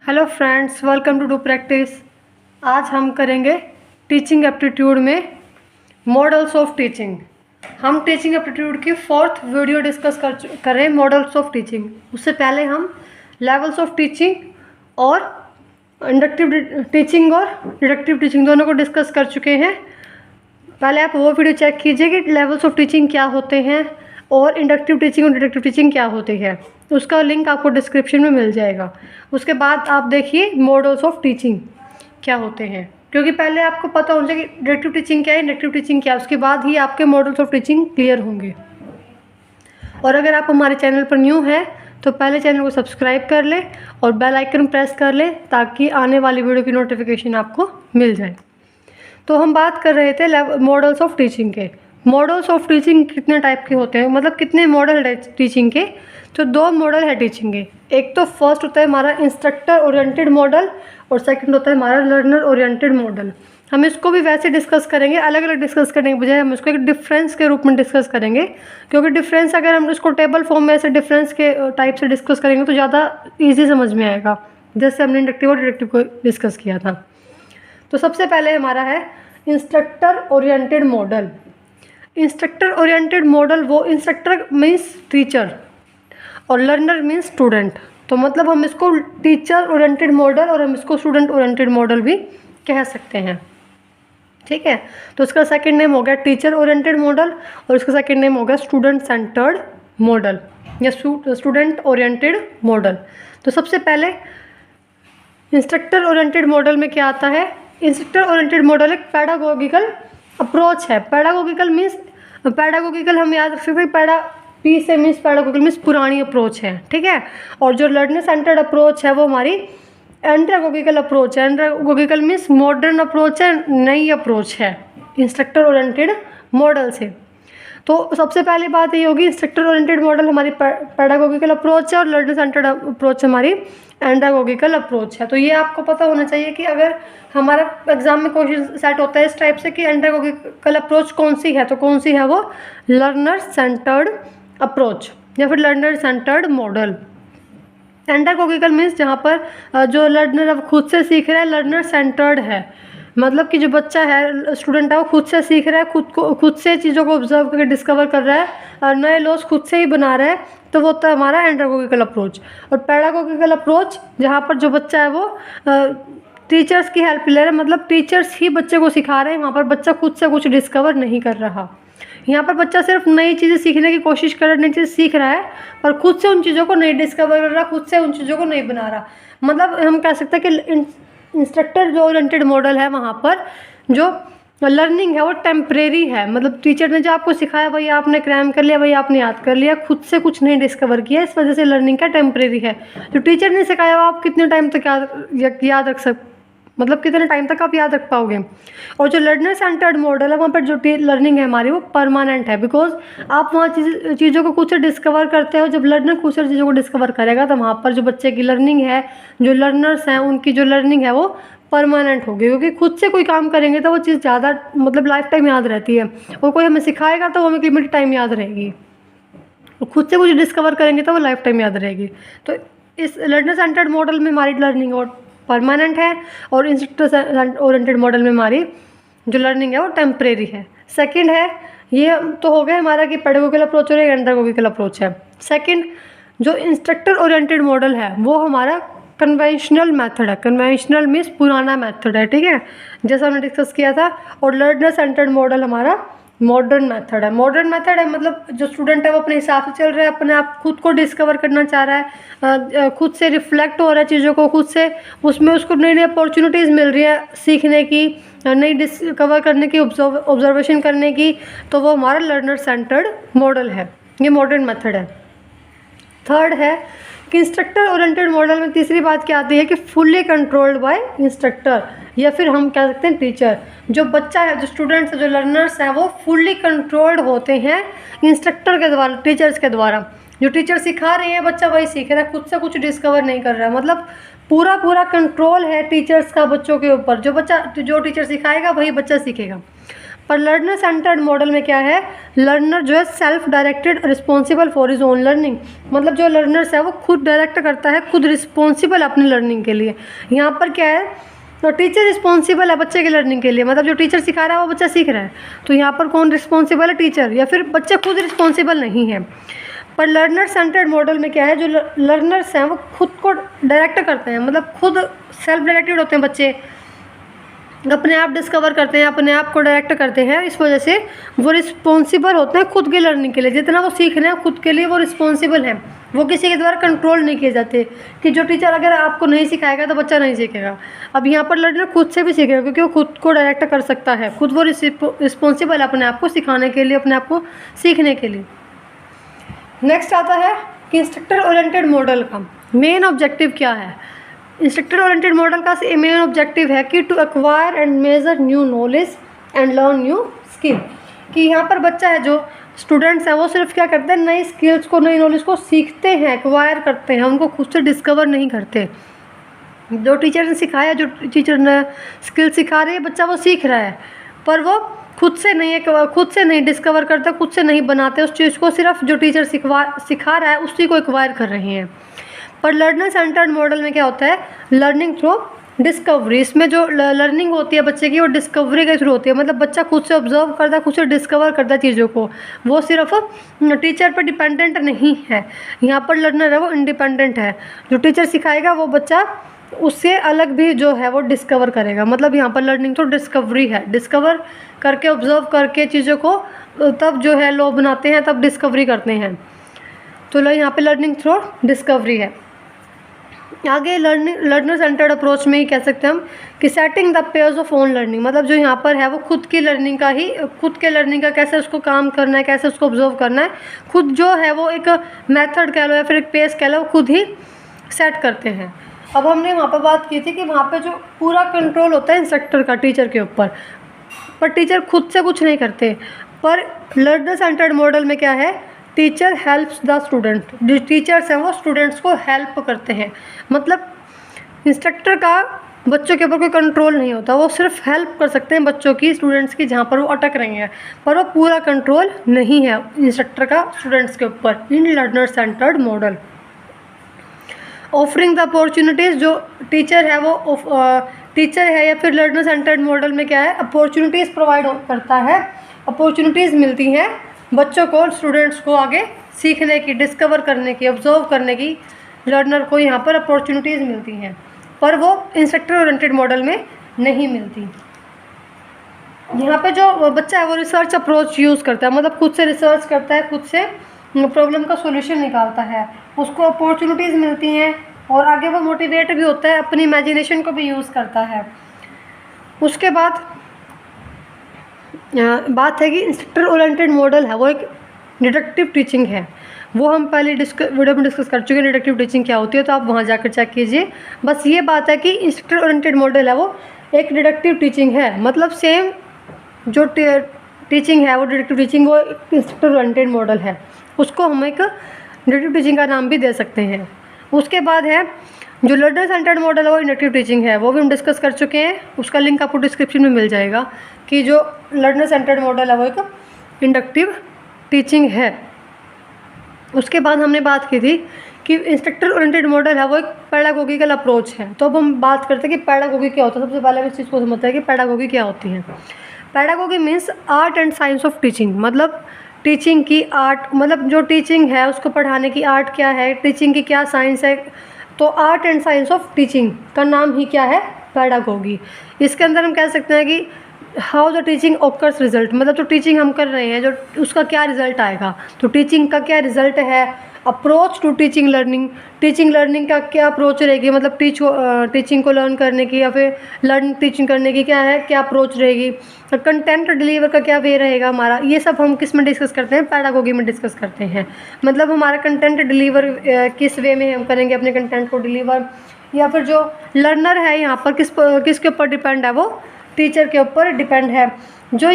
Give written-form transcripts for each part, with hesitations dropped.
Hello friends, welcome to do practice. आज हम करेंगे टीचिंग एप्टीट्यूड में मॉडल्स ऑफ टीचिंग। हम टीचिंग एप्टीट्यूड की फोर्थ वीडियो डिस्कस कर रहे हैं, मॉडल्स ऑफ टीचिंग। उससे पहले हम लेवल्स ऑफ टीचिंग और इंडक्टिव टीचिंग और डिडक्टिव टीचिंग दोनों को डिस्कस कर चुके हैं। पहले आप वो वीडियो चेक कीजिए कि लेवल्स ऑफ टीचिंग क्या होते हैं और इंडक्टिव टीचिंग और डिडक्टिव टीचिंग क्या होती है। उसका लिंक आपको डिस्क्रिप्शन में मिल जाएगा। उसके बाद आप देखिए मॉडल्स ऑफ टीचिंग क्या होते हैं, क्योंकि पहले आपको पता होना चाहिए कि डिडक्टिव टीचिंग क्या है, इंडक्टिव टीचिंग क्या है। उसके बाद ही आपके मॉडल्स ऑफ टीचिंग क्लियर होंगे। और अगर आप हमारे चैनल पर न्यू हैं तो पहले चैनल को सब्सक्राइब कर लें और बेल आइकन प्रेस कर लें ताकि आने वाली वीडियो की नोटिफिकेशन आपको मिल जाए। तो हम बात कर रहे थे मॉडल्स ऑफ टीचिंग के। मॉडल्स ऑफ टीचिंग कितने टाइप के होते हैं, मतलब कितने मॉडल है टीचिंग के। तो दो मॉडल है टीचिंग के। एक तो फर्स्ट होता है हमारा इंस्ट्रक्टर ओरिएंटेड मॉडल और सेकंड होता है हमारा लर्नर ओरिएंटेड मॉडल। हम इसको भी वैसे डिस्कस करेंगे, अलग अलग डिस्कस करने के बजाय हम इसको एक डिफरेंस के रूप में डिस्कस करेंगे, क्योंकि डिफरेंस अगर हम इसको टेबल फॉर्म में ऐसे डिफरेंस के टाइप से डिस्कस करेंगे तो ज़्यादा ईजी समझ में आएगा, जैसे हमने इंडक्टिव और डिडक्टिव को डिस्कस किया था। तो सबसे पहले हमारा है instructor oriented model. Instructor oriented model, वो इंस्ट्रक्टर मीन्स टीचर और लर्नर मीन्स स्टूडेंट। तो मतलब हम इसको टीचर ओरिएंटेड मॉडल और हम इसको स्टूडेंट ओरिएंटेड मॉडल भी कह सकते हैं, ठीक है। तो इसका सेकंड नेम हो गया टीचर ओरिएंटेड मॉडल और इसका सेकंड नेम हो गया स्टूडेंट सेंटर्ड मॉडल या स्टूडेंट ओरिएंटेड मॉडल। तो सबसे पहले इंस्ट्रक्टर ओरिएंटेड मॉडल में क्या आता है। इंस्ट्रक्टर ओरिएंटेड मॉडल एक पैडागोगिकल अप्रोच है। पैडागोगिकल मीन्स, पैडागोगिकल हम याद रख सकते हैं, पी से मीन्स पैडागोगिकल मीन्स पुरानी अप्रोच है, ठीक है। और जो लर्नर सेंटर्ड अप्रोच है वो हमारी एंड्रागोगिकल अप्रोच है। एंड्रागोगिकल मीन्स मॉडर्न अप्रोच है, नई अप्रोच है इंस्ट्रक्टर ओरिएंटेड मॉडल से। तो सबसे पहली बात ये होगी, इंस्ट्रक्टर ओरिएंटेड मॉडल हमारी पैडागोगिकल अप्रोच है और लर्नर सेंटर्ड अप्रोच हमारी एंड्रागोगिकल अप्रोच है। तो ये आपको पता होना चाहिए कि अगर हमारा एग्जाम में क्वेश्चन सेट होता है इस टाइप से कि एंड्रागोगिकल अप्रोच कौन सी है, तो कौन सी है वो, लर्नर सेंटर्ड अप्रोच या फिर लर्नर सेंटर्ड मॉडल। एंड्रागोगिकल मीन्स जहाँ पर जो लर्नर अब खुद से सीख रहा है, लर्नर सेंटर्ड है, मतलब कि जो बच्चा है, स्टूडेंट है, वो खुद से सीख रहा है, खुद से चीज़ों को ऑब्जर्व करके डिस्कवर कर रहा है, नए लॉज खुद से ही बना रहा है, तो वो होता है हमारा एंड्रागोगिकल अप्रोच। और पैडागोगिकल अप्रोच जहाँ पर जो बच्चा है वो टीचर्स की हेल्प ले रहा है, मतलब टीचर्स ही बच्चे को सिखा रहे हैं, वहाँ पर बच्चा खुद से कुछ डिस्कवर नहीं कर रहा। यहाँ पर बच्चा सिर्फ नई चीज़ें सीखने की कोशिश कर रहा है, नई चीज़ सीख रहा है, पर खुद से उन चीज़ों को नहीं डिस्कवर कर रहा, खुद से उन चीज़ों को नहीं बना रहा। मतलब हम कह सकते हैं कि इंस्ट्रक्टर जो ओरिएंटेड मॉडल है वहाँ पर जो लर्निंग है वो टेम्परेरी है, मतलब टीचर ने जो आपको सिखाया वही आपने क्रैम कर लिया, वही आपने याद कर लिया, खुद से कुछ नहीं डिस्कवर किया, इस वजह से लर्निंग का टेम्परेरी है। जो टीचर ने सिखाया वो आप कितने टाइम तक याद रख मतलब कितने टाइम तक आप याद रख पाओगे। और जो लर्नर सेंटर्ड मॉडल है वहाँ पर जो लर्निंग है हमारी वो परमानेंट है, बिकॉज आप वहाँ चीज़ों को खुद से डिस्कवर करते हो। जब लर्नर खुद से चीज़ों को डिस्कवर करेगा तो वहाँ पर जो बच्चे की लर्निंग है, जो लर्नर्स हैं उनकी जो लर्निंग है वो परमानेंट होगी, क्योंकि खुद से कोई काम करेंगे तो वो चीज़ ज़्यादा मतलब लाइफ टाइम याद रहती है, और कोई हमें सिखाएगा तो वो हमें लिमिटेड टाइम याद रहेगी, और खुद से कुछ डिस्कवर करेंगे तो वो लाइफ टाइम याद रहेगी। तो इस लर्नर सेंटर्ड मॉडल में हमारी लर्निंग और परमानेंट है और इंस्ट्रक्टर ओरिएंटेड मॉडल में हमारी जो लर्निंग है वो टेम्परेरी है। सेकंड है, ये तो हो गया हमारा कि पैडागोगिकल अप्रोच और एक एंड्रागोगिकल अप्रोच है। सेकंड जो इंस्ट्रक्टर ओरिएंटेड मॉडल है वो हमारा कन्वेंशनल मेथड है। कन्वेंशनल मीन्स पुराना मेथड है, ठीक है, जैसा हमने डिस्कस किया था। और लर्नर सेंटर्ड मॉडल हमारा मॉडर्न मेथड है। मॉडर्न मेथड है मतलब जो स्टूडेंट है वो अपने हिसाब से चल रहा है, अपने आप खुद को डिस्कवर करना चाह रहा है, खुद से रिफ्लेक्ट हो रहा है चीज़ों को, खुद से उसमें उसको नई नई अपॉर्चुनिटीज़ मिल रही है सीखने की, नई डिस्कवर करने की, ऑब्जर्वेशन करने की, तो वो हमारा लर्नर सेंटर्ड मॉडल है, ये मॉडर्न मेथड है। थर्ड है कि इंस्ट्रक्टर ओरिएंटेड मॉडल में तीसरी बात क्या आती है कि फुल्ली कंट्रोल्ड बाय इंस्ट्रक्टर, या फिर हम कह सकते हैं टीचर। जो बच्चा है, जो स्टूडेंट्स है, जो लर्नर्स हैं वो फुल्ली कंट्रोल्ड होते हैं इंस्ट्रक्टर के द्वारा, टीचर्स के द्वारा। जो टीचर सिखा रहे हैं बच्चा वही सीख रहा है, खुद से कुछ डिस्कवर नहीं कर रहा है, मतलब पूरा कंट्रोल है टीचर्स का बच्चों के ऊपर। जो टीचर सिखाएगा वही बच्चा सीखेगा। पर लर्नर सेंटर्ड मॉडल में क्या है, लर्नर जो है self directed responsible for his own learning, मतलब जो लर्नर्स है वो खुद डायरेक्ट करता है, खुद रिस्पॉन्सिबल अपनी लर्निंग के लिए। यहाँ पर क्या है, तो टीचर रिस्पॉन्सिबल है बच्चे की लर्निंग के लिए, मतलब जो टीचर सिखा रहा है वो बच्चा सीख रहा है, तो यहाँ पर कौन रिस्पॉन्सिबल है, टीचर, या फिर बच्चा खुद रिस्पॉन्सिबल नहीं है। पर लर्नर सेंटर्ड मॉडल में क्या है, जो लर्नर्स हैं वो खुद को डायरेक्ट करते हैं, मतलब खुद सेल्फ डायरेक्टेड होते हैं बच्चे, अपने आप डिस्कवर करते हैं, अपने आप को डायरेक्ट करते हैं, इस वजह से वो रिस्पॉन्सिबल होते हैं खुद के लर्निंग के लिए। जितना वो सीख रहे हैं खुद के लिए वो रिस्पॉन्सिबल हैं, वो किसी के द्वारा कंट्रोल नहीं किए जाते कि जो टीचर अगर आपको नहीं सिखाएगा तो बच्चा नहीं सीखेगा। अब यहाँ पर लर्नर खुद से भी सीखेगा क्योंकि वो खुद को डायरेक्ट कर सकता है, खुद वो रिस्पॉन्सिबल है अपने आप को सिखाने के लिए, अपने आप को सीखने के लिए। नेक्स्ट आता है कि इंस्ट्रक्टर ओरिएंटेड मॉडल का मेन ऑब्जेक्टिव क्या है। इंस्ट्रक्टर ओरिएंटेड मॉडल का मेन ऑब्जेक्टिव है कि to acquire and measure new knowledge and learn new skill, कि यहाँ पर बच्चा है जो स्टूडेंट्स हैं वो सिर्फ क्या करते हैं, नई स्किल्स को, नई नॉलेज को सीखते हैं, एक्वायर करते हैं, उनको खुद से डिस्कवर नहीं करते। जो टीचर ने सिखाया, जो टीचर ने स्किल सिखा रही है, बच्चा वो सीख रहा है, पर वो खुद से नहीं डिस्कवर करते, खुद से नहीं बनाते उस चीज़ को, सिर्फ जो टीचर सिखा रहा है उसी को एक्वायर कर रहे हैं। पर लर्नर सेंटर्ड मॉडल में क्या होता है, लर्निंग थ्रू डिस्कवरी, इसमें जो लर्निंग होती है बच्चे की वो डिस्कवरी के थ्रू होती है, मतलब बच्चा खुद से ऑब्जर्व करता है, खुद से डिस्कवर करता है चीज़ों को, वो सिर्फ टीचर पर डिपेंडेंट नहीं है। यहाँ पर लर्नर है वो इंडिपेंडेंट है, जो टीचर सिखाएगा वो बच्चा उससे अलग भी जो है वो डिस्कवर करेगा, मतलब यहाँ पर लर्निंग थ्रू डिस्कवरी है, डिस्कवर करके ऑब्जर्व करके चीज़ों को तब जो है लोग बनाते हैं, तब डिस्कवरी करते हैं, तो यहाँ पे लर्निंग थ्रू डिस्कवरी है। आगे लर्नर सेंटर्ड अप्रोच में ही कह सकते हैं हम कि setting the pairs of own learning, मतलब जो यहाँ पर है वो खुद की लर्निंग का ही, खुद के लर्निंग का कैसे उसको काम करना है, कैसे उसको ऑब्जर्व करना है, खुद जो है वो एक मेथड कह लो या फिर एक पेस कह लो, खुद ही सेट करते हैं। अब हमने वहाँ पर बात की थी कि वहाँ पे जो पूरा कंट्रोल होता है इंस्ट्रक्टर का टीचर के ऊपर, पर टीचर खुद से कुछ नहीं करते। पर लर्नर सेंटर्ड मॉडल में क्या है, टीचर हेल्प्स द स्टूडेंट, जो टीचर्स हैं वो स्टूडेंट्स को हेल्प करते हैं, मतलब इंस्ट्रक्टर का बच्चों के ऊपर कोई कंट्रोल नहीं होता, वो सिर्फ हेल्प कर सकते हैं बच्चों की, स्टूडेंट्स की, जहाँ पर वो अटक रही हैं, पर वो पूरा कंट्रोल नहीं है इंस्ट्रक्टर का स्टूडेंट्स के ऊपर in learner centred model. Offering the opportunities, जो टीचर है वो टीचर है या फिर लर्नर सेंटर्ड मॉडल में क्या है, अपॉर्चुनिटीज़ प्रोवाइड करता है, अपॉर्चुनिटीज़ मिलती हैं बच्चों को, स्टूडेंट्स को आगे सीखने की, डिस्कवर करने की, ऑब्जर्व करने की, लर्नर को यहाँ पर अपॉर्चुनिटीज़ मिलती हैं, पर वो इंस्ट्रक्टर ओरिएंटेड मॉडल में नहीं मिलती। यहाँ पे जो बच्चा है वो रिसर्च अप्रोच यूज़ करता है, मतलब खुद से रिसर्च करता है, खुद से प्रॉब्लम का सॉल्यूशन निकालता है, उसको अपॉर्चुनिटीज़ मिलती हैं और आगे वो मोटिवेट भी होता है, अपनी इमेजिनेशन को भी यूज़ करता है। उसके बाद बात है कि इंस्ट्रक्टर ओरिएंटेड मॉडल है वो एक डिडक्टिव टीचिंग है, वो हम पहले वीडियो में डिस्कस कर चुके हैं डिडक्टिव टीचिंग क्या होती है, तो आप वहाँ जाकर चेक कीजिए। बस ये बात है कि इंस्ट्रक्टर ओरिएंटेड मॉडल है वो एक डिडक्टिव टीचिंग है, मतलब सेम जो टीचिंग है वो डिडक्टिव टीचिंग, वो इंस्ट्रक्टर ओरिएंटेड मॉडल है, उसको हम एक डिडक्टिव टीचिंग का नाम भी दे सकते हैं। उसके बाद है जो लर्नर सेंटर्ड मॉडल है वो इंडक्टिव टीचिंग है, वो भी हम डिस्कस कर चुके हैं, उसका लिंक आपको डिस्क्रिप्शन में मिल जाएगा कि जो लर्नर सेंटर्ड मॉडल है वो एक इंडक्टिव टीचिंग है। उसके बाद हमने बात की थी कि इंस्ट्रक्टर ओरिएंटेड मॉडल है वो एक पेडागोगिकल अप्रोच है, तो अब हम बात करते हैं कि पेडागोगी क्या होता है। सबसे पहले इस चीज़ को समझते हैं कि पेडागोगी क्या होती है। Pedagogy means art and science of teaching, मतलब टीचिंग की आर्ट, मतलब जो टीचिंग है उसको पढ़ाने की आर्ट क्या है, टीचिंग की क्या साइंस है, तो art and science of teaching का नाम ही क्या है, पेडागोगी। इसके अंदर हम कह सकते हैं कि how the teaching occurs result, मतलब जो टीचिंग हम कर रहे हैं जो उसका क्या रिजल्ट आएगा, तो टीचिंग का क्या रिजल्ट है। अप्रोच टू टीचिंग लर्निंग का क्या अप्रोच रहेगी, मतलब टीचिंग को लर्न करने की या फिर लर्न टीचिंग करने की क्या है, क्या अप्रोच रहेगी। कंटेंट डिलीवर का क्या वे रहेगा हमारा, ये सब हम किस में डिस्कस करते हैं, पेडागोगी में डिस्कस करते हैं। मतलब हमारा कंटेंट डिलीवर किस वे में हम करेंगे अपने कंटेंट को डिलीवर, या फिर जो लर्नर है यहाँ पर किसके ऊपर डिपेंड है, वो टीचर के ऊपर डिपेंड है। जो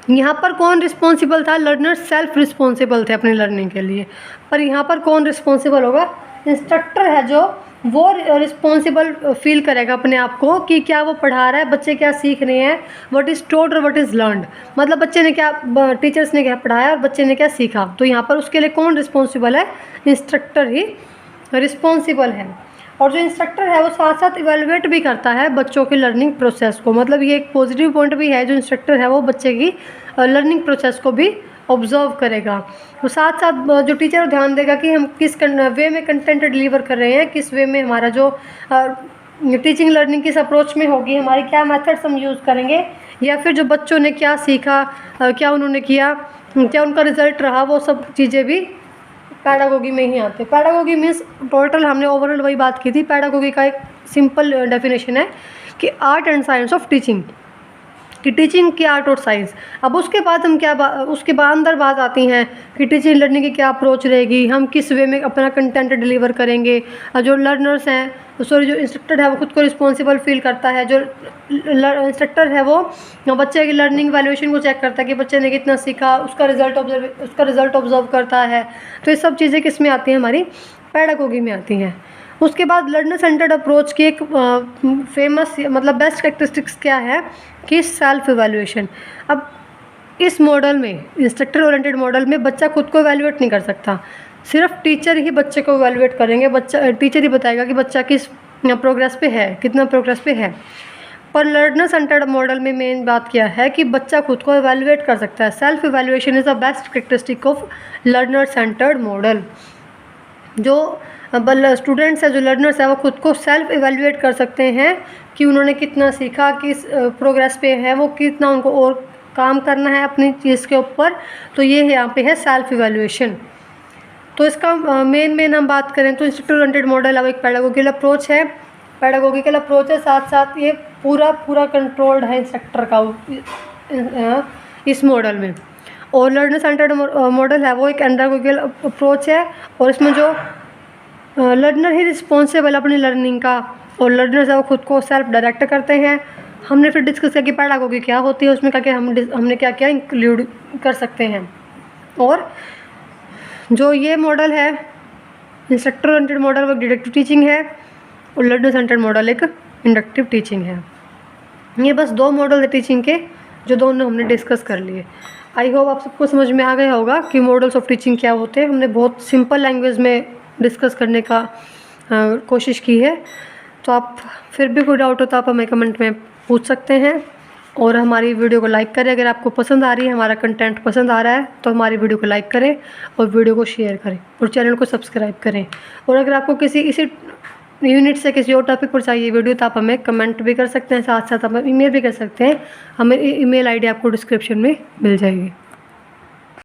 यहाँ पर कौन रिस्पॉन्सिबल था, लर्नर सेल्फ रिस्पॉन्सिबल थे अपनी लर्निंग के लिए, पर यहाँ पर कौन रिस्पॉन्सिबल होगा, इंस्ट्रक्टर है जो वो रिस्पॉन्सिबल फील करेगा अपने आप को कि क्या वो पढ़ा रहा है, बच्चे क्या सीख रहे हैं, व्हाट इज़ टॉट और व्हाट इज़ लर्नड, मतलब बच्चे ने क्या, टीचर्स ने क्या पढ़ाया और बच्चे ने क्या सीखा। तो यहाँ पर उसके लिए कौन रिस्पॉन्सिबल है? इंस्ट्रक्टर ही रिस्पॉन्सिबल है। और जो इंस्ट्रक्टर है वो साथ साथ इवेलुएट भी करता है बच्चों के लर्निंग प्रोसेस को, मतलब ये एक पॉजिटिव पॉइंट भी है। जो इंस्ट्रक्टर है वो बच्चे की लर्निंग प्रोसेस को भी ऑब्जर्व करेगा। तो साथ साथ जो टीचर ध्यान देगा कि हम किस वे में कंटेंट डिलीवर कर रहे हैं, किस वे में हमारा जो टीचिंग लर्निंग किस अप्रोच में होगी, हमारी क्या मेथड्स हम यूज़ करेंगे, या फिर जो बच्चों ने क्या सीखा, क्या उन्होंने किया, क्या उनका रिज़ल्ट रहा, वो सब चीज़ें भी पैडागोगी में ही आते हैं। पैडागोगी मीन्स टोटल हमने ओवरऑल वही बात की थी। पैडागोगी का एक सिंपल डेफिनेशन है कि art and science of teaching, कि टीचिंग की आर्ट और साइंस। अब उसके बाद हम क्या उसके बाद अंदर बात आती हैं कि टीचिंग लर्निंग की क्या अप्रोच रहेगी, हम किस वे में अपना कंटेंट डिलीवर करेंगे। जो लर्नर्स हैं, जो इंस्ट्रक्टर है वो खुद को रिस्पॉन्सिबल फील करता है। जो इंस्ट्रक्टर है वो बच्चे की लर्निंग वैल्यूएशन को चेक करता है कि बच्चे ने कितना सीखा, उसका रिज़ल्ट ऑब्जर्व करता है। तो ये सब चीज़ें किस में आती हैं? हमारी पैडागोगी में आती हैं। उसके बाद लर्नर सेंटर्ड अप्रोच की एक फेमस मतलब बेस्ट कैरेक्टरिस्टिक्स क्या है कि सेल्फ इवैल्यूएशन। अब इस मॉडल में, इंस्ट्रक्टर ओरिएंटेड मॉडल में, बच्चा खुद को इवैल्यूएट नहीं कर सकता, सिर्फ टीचर ही बच्चे को इवैल्यूएट करेंगे। टीचर ही बताएगा कि बच्चा किस प्रोग्रेस पे है, कितना प्रोग्रेस पे है। पर लर्नर सेंटर्ड मॉडल में मेन बात क्या है कि बच्चा खुद को इवैल्यूएट कर सकता है। Self evaluation is the best characteristic of learner centred model. जो स्टूडेंट्स हैं, जो लर्नर्स हैं, वो खुद को सेल्फ इवैल्यूएट कर सकते हैं कि उन्होंने कितना सीखा, किस प्रोग्रेस पे है, वो कितना उनको और काम करना है अपनी चीज़ के ऊपर। तो ये यहाँ पे है सेल्फ इवैल्यूएशन। तो इसका मेन हम बात करें तो इंस्ट्रक्टर ओरिएंटेड मॉडल अब एक पैडागोगिकल अप्रोच है। साथ साथ ये पूरा कंट्रोल्ड है इंस्ट्रक्टर का इस मॉडल में। और लर्नर सेंटर्ड मॉडल है वो एक एंड्रागोगिकल अप्रोच है, और इसमें जो लर्नर ही रिस्पॉन्सिबल अपनी लर्निंग का, और लर्नर्स है वो खुद को सेल्फ डायरेक्ट करते हैं। हमने फिर डिस्कस किया कि पैडागोगी क्या होती है, उसमें क्या क्या हमने क्या क्या इंक्लूड कर सकते हैं। और जो ये मॉडल है इंस्ट्रक्टर ओरिएंटेड मॉडल वो डिडक्टिव टीचिंग है, और लर्नर सेंटर्ड मॉडल एक इंडक्टिव टीचिंग है। ये बस दो मॉडल है टीचिंग के जो दोनों हमने डिस्कस कर लिए। आई होप आप सबको समझ में आ गया होगा कि मॉडल्स ऑफ टीचिंग क्या होते हैं। हमने बहुत सिंपल लैंग्वेज में डिस्कस करने का कोशिश की है। तो आप फिर भी कोई डाउट हो तो आप हमें कमेंट में पूछ सकते हैं, और हमारी वीडियो को लाइक करें। अगर आपको पसंद आ रही है, हमारा कंटेंट पसंद आ रहा है, तो हमारी वीडियो को लाइक करें और वीडियो को शेयर करें और चैनल को सब्सक्राइब करें। और अगर आपको इसी यूनिट से किसी और टॉपिक पर चाहिए वीडियो तो आप हमें कमेंट भी कर सकते हैं, साथ साथ हमें ईमेल भी कर सकते हैं। हमें ईमेल आईडी आपको डिस्क्रिप्शन में मिल जाएगी।